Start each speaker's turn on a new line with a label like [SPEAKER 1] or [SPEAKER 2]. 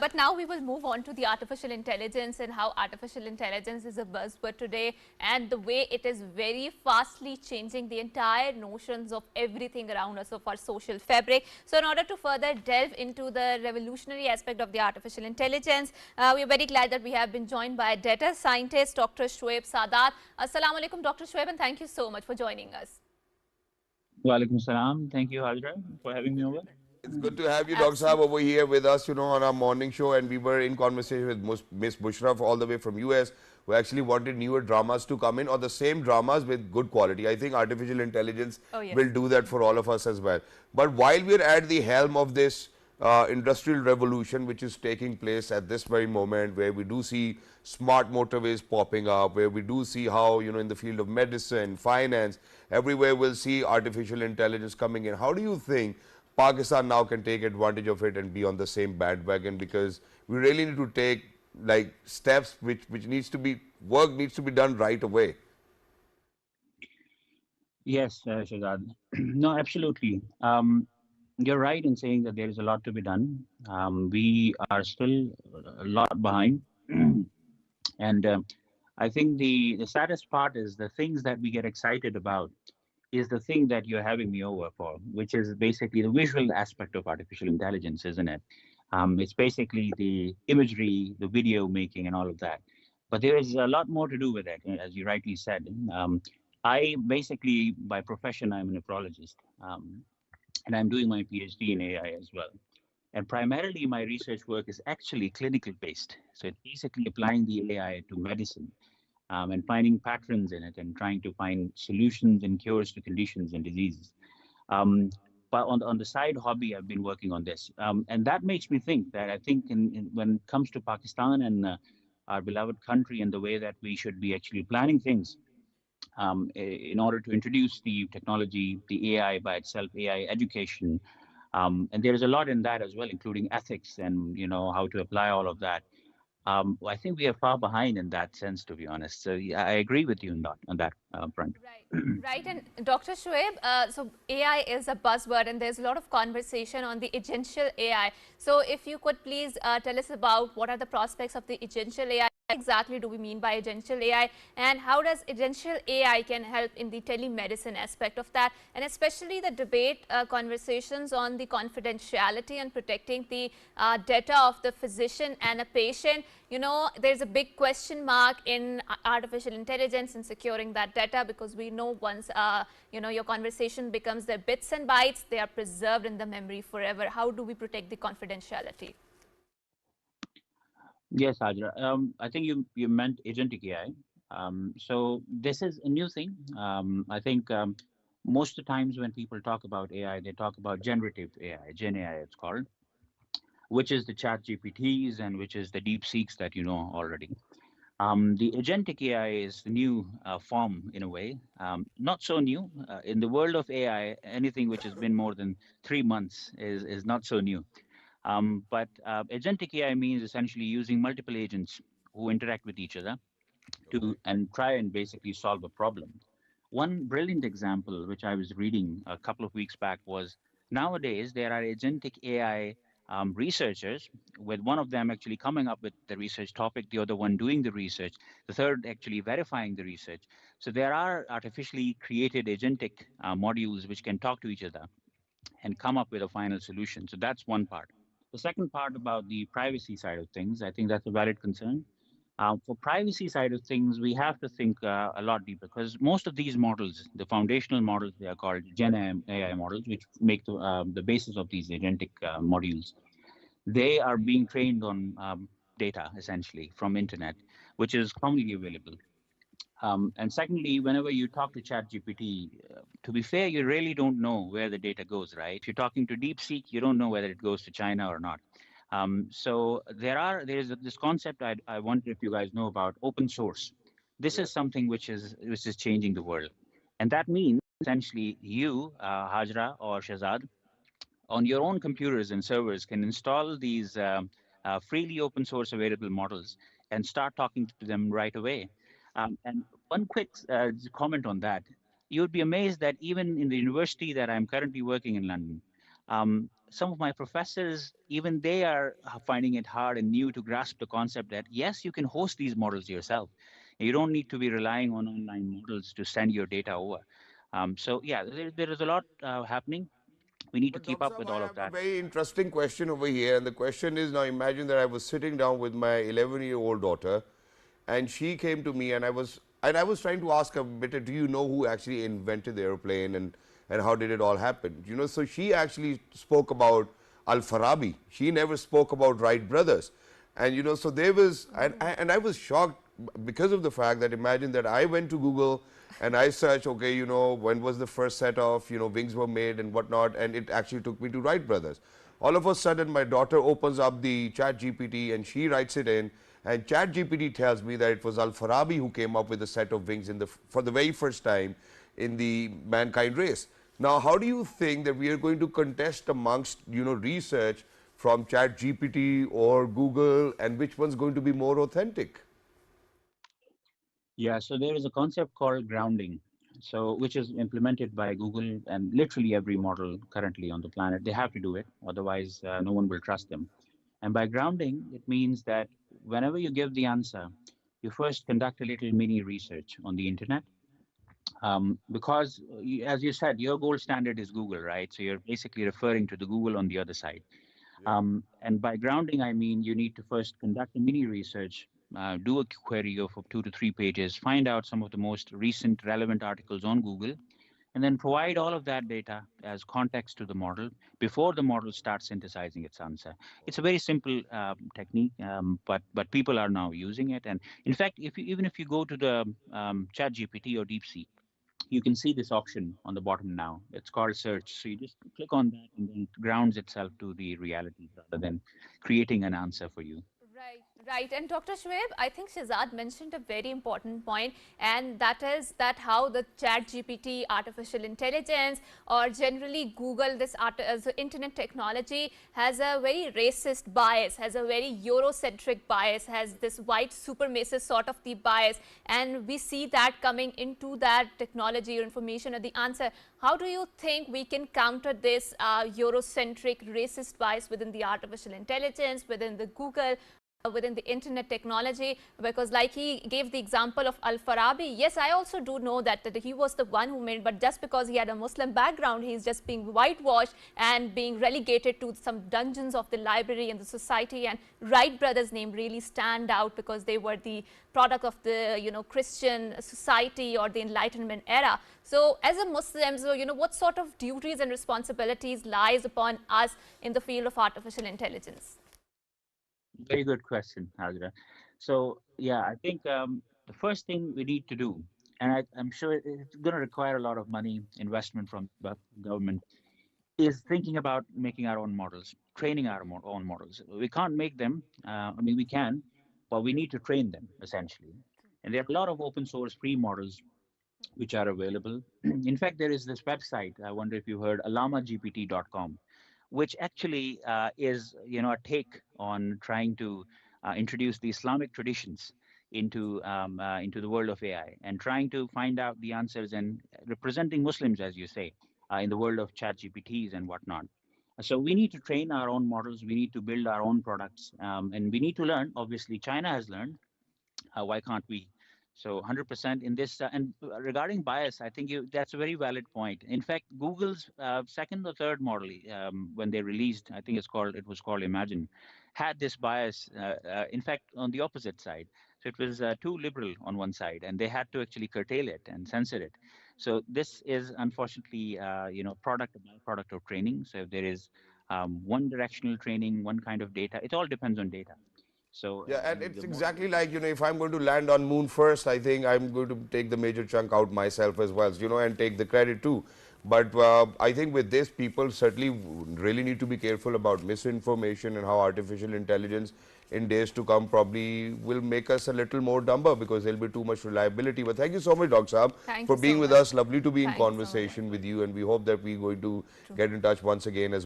[SPEAKER 1] But now we will move on to the artificial intelligence and how artificial intelligence is a buzzword today and the way it is very fastly changing the entire notions of everything around us, of our social fabric. So in order to further delve into the revolutionary aspect of the artificial intelligence, we are very glad that we have been joined by data scientist Dr. Shoaib Sadat. Assalamu alaikum, Dr. Shoaib, and thank you so much for joining us.
[SPEAKER 2] Walaikum salam. Thank you, Hajra, for having me over.
[SPEAKER 3] It's good to have you, Dr. Saab,
[SPEAKER 1] Absolutely.
[SPEAKER 3] over here with us, on our morning show. And we were in conversation with Miss Bushraf all the way from US, who actually wanted newer dramas to come in, or the same dramas with good quality. I think artificial intelligence
[SPEAKER 1] Oh, yes.
[SPEAKER 3] will do that for all of us as well. But while we're at the helm of this industrial revolution, which is taking place at this very moment, where we do see smart motorways popping up, where we do see how, in the field of medicine, finance, everywhere we'll see artificial intelligence coming in. How do you think Pakistan now can take advantage of it and be on the same bandwagon? Because we really need to take like steps which needs to be, work needs to be done right away.
[SPEAKER 2] Yes, Shazad. No, absolutely. You're right in saying that there is a lot to be done. We are still a lot behind. And I think the saddest part is the things that we get excited about is the thing that you're having me over for, which is basically the visual aspect of artificial intelligence, isn't it? It's basically the imagery, the video making, and all of that. But there is a lot more to do with it, as you rightly said. I basically, by profession, I'm a nephrologist, and I'm doing my PhD in AI as well. And primarily, my research work is actually clinical based. So it's basically applying the AI to medicine and finding patterns in it and trying to find solutions and cures to conditions and diseases. Um, but on the side hobby, I've been working on this. And that makes me think that I think when it comes to Pakistan and our beloved country and the way that we should be actually planning things in order to introduce the technology, the AI by itself, AI education. And there's a lot in that as well, including ethics and, how to apply all of that. I think we are far behind in that sense, to be honest. So yeah, I agree with you on that front.
[SPEAKER 1] Right, right. And Dr. Shoaib, so AI is a buzzword and there's a lot of conversation on the agential AI. So if you could please tell us about what are the prospects of the agential AI, what exactly do we mean by agential AI, and how does agential AI can help in the telemedicine aspect of that, and especially the debate conversations on the confidentiality and protecting the data of the physician and a patient. There's a big question mark in artificial intelligence and securing that data, because we know once, your conversation becomes their bits and bytes, they are preserved in the memory forever. How do we protect the confidentiality?
[SPEAKER 2] Yes, Hajra. I think you meant agentic AI. So this is a new thing. I think most of the times when people talk about AI, they talk about generative AI, Gen AI it's called, which is the chat GPTs and which is the deepseeks that you know already. The agentic AI is the new form in a way, not so new. In the world of AI, anything which has been more than 3 months is not so new. But agentic AI means essentially using multiple agents who interact with each other to and try and basically solve a problem. One brilliant example, which I was reading a couple of weeks back, was nowadays there are agentic AI researchers, with one of them actually coming up with the research topic, the other one doing the research, the third actually verifying the research. So there are artificially created agentic modules which can talk to each other and come up with a final solution. So that's one part. The second part about the privacy side of things, I think that's a valid concern. For privacy side of things, we have to think a lot deeper, because most of these models, the foundational models, they are called Gen AI models, which make the basis of these agentic modules. They are being trained on data essentially from internet, which is commonly available. And secondly, whenever you talk to ChatGPT, to be fair, you really don't know where the data goes, right? If you're talking to DeepSeek, you don't know whether it goes to China or not. So there is this concept I wonder if you guys know about open source. This
[SPEAKER 3] Yeah.
[SPEAKER 2] is something which is changing the world, and that means essentially you, Hajra or Shazad, on your own computers and servers can install these freely open source available models and start talking to them right away. And one quick comment on that, you would be amazed that even in the university that I'm currently working in London, some of my professors, even they are finding it hard and new to grasp the concept that yes, you can host these models yourself. You don't need to be relying on online models to send your data over. So yeah, there is a lot happening. We need to
[SPEAKER 3] But
[SPEAKER 2] keep
[SPEAKER 3] Dr.
[SPEAKER 2] up
[SPEAKER 3] Saab,
[SPEAKER 2] with
[SPEAKER 3] I
[SPEAKER 2] all of
[SPEAKER 3] have a
[SPEAKER 2] that.
[SPEAKER 3] very interesting question over here, and the question is, now imagine that I was sitting down with my 11-year-old daughter, and she came to me, and I was trying to ask her, "Beta, do you know who actually invented the airplane, and how did it all happen?" You know, so she actually spoke about Al-Farabi. She never spoke about Wright brothers, and you know, so there was, and I was shocked because of the fact that, imagine that I went to Google and I searched, okay, you know, when was the first set of, you know, wings were made and whatnot, and it actually took me to Wright brothers. All of a sudden, my daughter opens up the chatgpt and she writes it in, and chatgpt tells me that it was Al-Farabi who came up with a set of wings for the very first time in the mankind race. Now, how do you think that we are going to contest amongst, you know, research from chatgpt or Google, and which one's going to be more authentic?
[SPEAKER 2] Yeah, so there is a concept called grounding, so which is implemented by Google and literally every model currently on the planet. They have to do it, otherwise no one will trust them. And by grounding, it means that whenever you give the answer, you first conduct a little mini research on the internet. Because, as you said, your gold standard is Google, right? So you're basically referring to the Google on the other side.
[SPEAKER 3] Yeah.
[SPEAKER 2] And by grounding, I mean you need to first conduct a mini research, do a query of 2 to 3 pages, find out some of the most recent relevant articles on Google, and then provide all of that data as context to the model before the model starts synthesizing its answer. It's a very simple technique, but people are now using it. And in fact, even if you go to the ChatGPT or DeepSeek, you can see this option on the bottom now. It's called search. So you just click on that and then it grounds itself to the reality rather than creating an answer for you.
[SPEAKER 1] Right, right. And Dr. Shoaib, I think Shazad mentioned a very important point, and that is that how the chat GPT, artificial intelligence, or generally Google, this internet technology has a very racist bias, has a very Eurocentric bias, has this white supremacist sort of the bias. And we see that coming into that technology or information or the answer. How do you think we can counter this Eurocentric racist bias within the artificial intelligence, within the Google, within the internet technology? Because like he gave the example of Al-Farabi, yes, I also do know that he was the one who made, but just because he had a Muslim background, he's just being whitewashed and being relegated to some dungeons of the library and the society. And Wright brothers' name really stand out because they were the product of the, you know, Christian society or the Enlightenment era. So as a Muslim, so, you know, what sort of duties and responsibilities lies upon us in the field of artificial intelligence?
[SPEAKER 2] Very good question, Hajra. So yeah, I think the first thing we need to do, and I'm sure it's going to require a lot of money investment from the government, is thinking about making our own models, training our own models. We can't make them. I mean, we can, but we need to train them essentially. And there are a lot of open source free models which are available. In fact, there is this website. I wonder if you heard, alamagpt.com, which actually is, you know, a take on trying to introduce the Islamic traditions into the world of AI and trying to find out the answers and representing Muslims, as you say, in the world of chat GPTs and whatnot. So we need to train our own models. We need to build our own products, and we need to learn. Obviously, China has learned. Why can't we? So 100% in this. And regarding bias, I think that's a very valid point. In fact, Google's second or third model, when they released, I think it was called Imagine, had this bias. In fact, on the opposite side. So it was too liberal on one side, and they had to actually curtail it and censor it. So this is unfortunately, product, a byproduct of training. So if there is one directional training, one kind of data, it all depends on data. So
[SPEAKER 3] Yeah, and it's
[SPEAKER 2] the more
[SPEAKER 3] exactly like, you know, if I'm going to land on moon first, I think I'm going to take the major chunk out myself as well, you know, and take the credit too. But I think with this, people certainly really need to be careful about misinformation and how artificial intelligence in days to come probably will make us a little more dumber because there'll be too much reliability. But thank you so much, Dr. Saab,
[SPEAKER 1] Thank
[SPEAKER 3] for
[SPEAKER 1] you so
[SPEAKER 3] being with
[SPEAKER 1] much.
[SPEAKER 3] us. Lovely to be in
[SPEAKER 1] Thank you so much.
[SPEAKER 3] conversation with you, and we hope that we're going to get in touch once again as